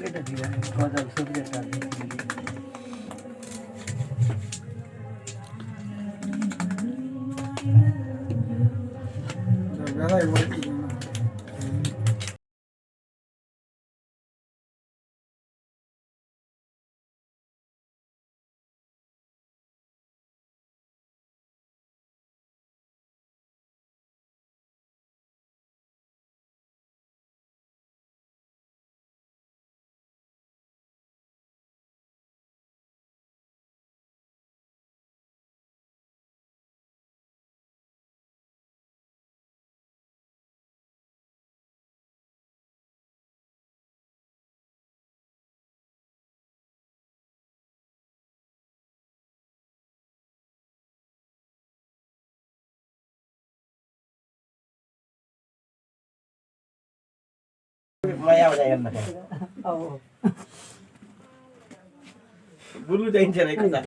এটা ঠিক আছে গজাল সবজিটা माया हो जाएगा ना बुलू जाइन्छ रे कता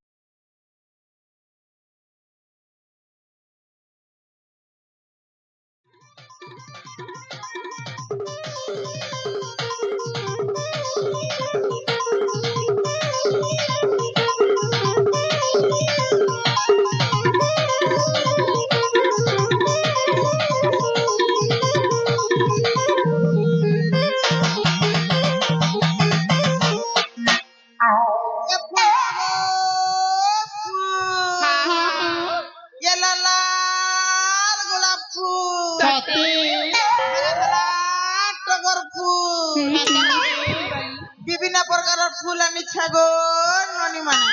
বিভিন্ন প্রকার ফুল আমি ছাগো ননি মানে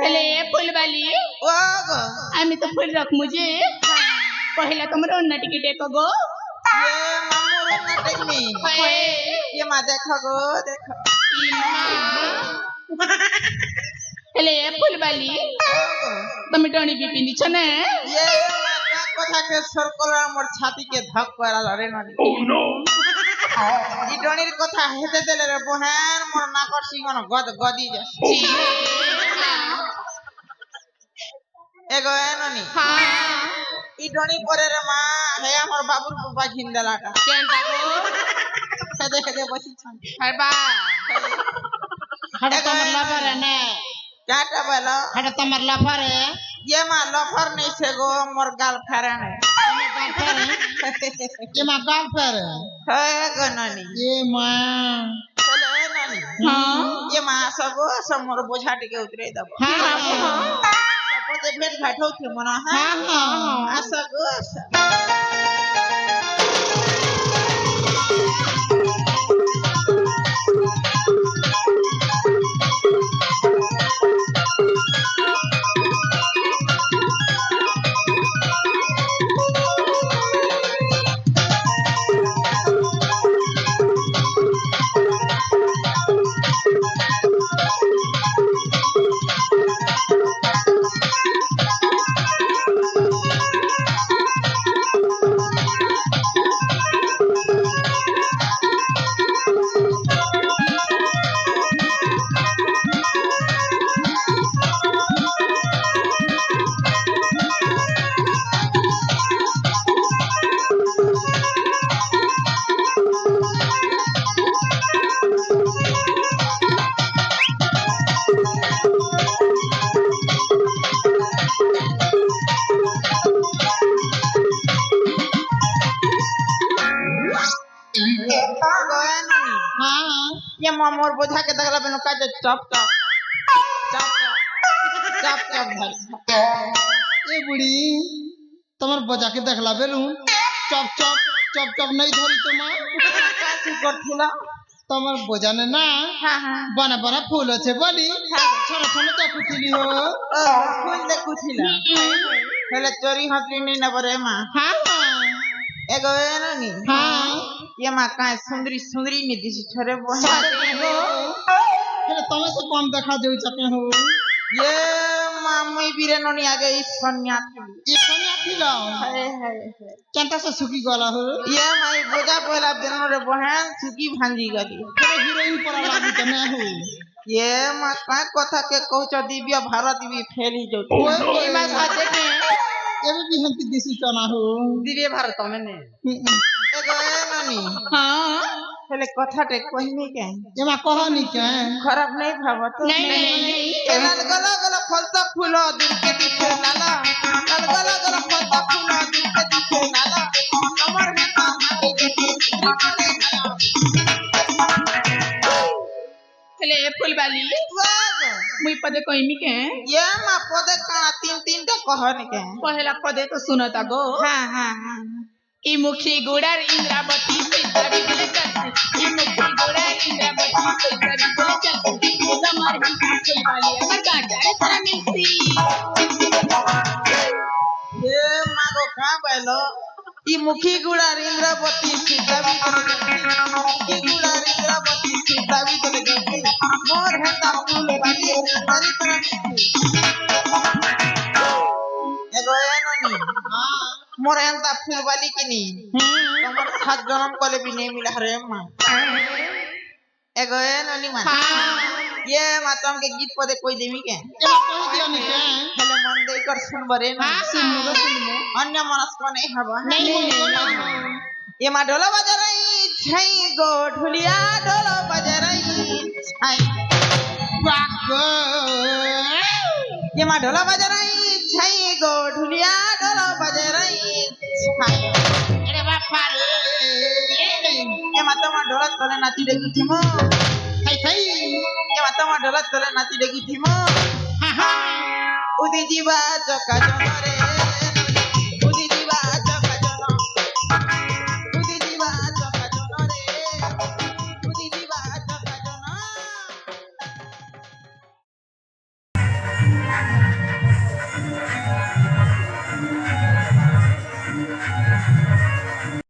हेले फुलबाली ও গো আমি তো ফুল রাখ মুঝে পহিলা তোমরা অন্য টিকে দেখো গো ये मामू रे नाटक में ये मा देखो गो देखो हेले फुलबाली তুমি টনি বিপি নিছ না ये मा का কথা के सर्कल मोर छाती के धक कराल रे ननी ই ডনির কথা হেতে দেলে রে বহান মোর নাকর সিংহন গদ গদি যা এগো এননি হ্যাঁ ই ডনি পরে রে মা হে আমার বাবুর বাবা ঘিনদেলাটা কেনটা গো হেদে হেদে বসিছন হারবা হাড়া তোমার লাফারে না কাটা বলো হাড়া তোমার লাফারে ये मा लफर नहीं से गो मोर गर्लफ्रेंड है তোমার গার্লফ্রেন্ড ये मां गार्लफ्रेंड है गो ननी ये मां चलो ए ननी हां ये मा सब मोर बोझा टिके उतरे दब हां हां सपोते भेट घाट होथे मना हां हां हां आसा गो ये मोर बोझा के दगला बेनो का चप चप चप चप चप धर ए बुढ़ी তোমার বজাকে দেখলা বেলু চপ চপ চপ চপ নাই ধরি তোমার कासी करथिला তোমার বোঝানে না हां हां বনা বনা ফুল আছে বলি ছোট ছোট দেখুছিলি হো फूल देखुथिला हेले चोरी हतली नहीं न बरे मा হ্যাঁ एगो एननी হ্যাঁ ये मा का सुंदरी सुंदरी नि दिस छोरे बो সাথে গো হেলে তুমি তো কম দেখা যাউছ কে হো ये मा मुई बिरे ननी आगे इस सन्यासी এখানে আছিলা हाय हाय কেনটা সে সুকি গলা হো ये माई बोझा पहला दिन रे बहन सुकी भांजी गली হেলে হিরোইন পরা লাগি কেনে হো ये मा का कथा के कहछ दिव्य भारत भी फेल ही जो ওই মা সাথে কে এবে বিহন্তি দিছি চনা হো दिव्य भारत में ने एगो एननी হ্যাঁ हेले कथाटे कहिनी के एमा कहनी के खराब नहीं भावत नहीं लाल गला गला फलता फूल दिल के दिखे लाला लाल गला गला फलता फूल दिल के दिखे लाला कमर में हेले फुलबाली मुई पदे कहिमी के ये मा पदे का तीन तीन टा कहन के पहला पदे तो सुनता गो हां हां हां ई मुखी गुड़ार इंद्रावती सीतारी बोले चलती ई मुखी गुड़ार इंद्रावती सीतारी बोले चलती तुम्हारी फुलबाली अमर काटा रे तेरा मिलती ये मागो का बैलो ई मुखी गुड़ार इंद्रावती सीता भी चले गई मुखी गुड़ार इंद्रावती सीता भी चले गई मोर हेता फूल बाली तेरी तरह एगो एनोनी हां मोर हेता फूल बाली किनी तमर 7 जन्म कले भी नहीं मिला रे मां एगो एनोनी मान ये मातम के गीत पदे कोई देवी के एमा कहि दियो नि के हेले मन दे कर सुनबरे ना सुनमो अन्य मनस को नहीं हवा नहीं ये मा ढोल बजा रही छई गो ढुलिया ढोल बजा रही छई ये मा ढोल बजा रही छई गो ढुलिया ढोल बजा रही छई अरे बापा रे ये मा तो मा ढोल तले नाची देखी थिमो हाय हाय ये मा तो मा ढोल तले नाची देखी थिमो उदी जीवा चका चमरे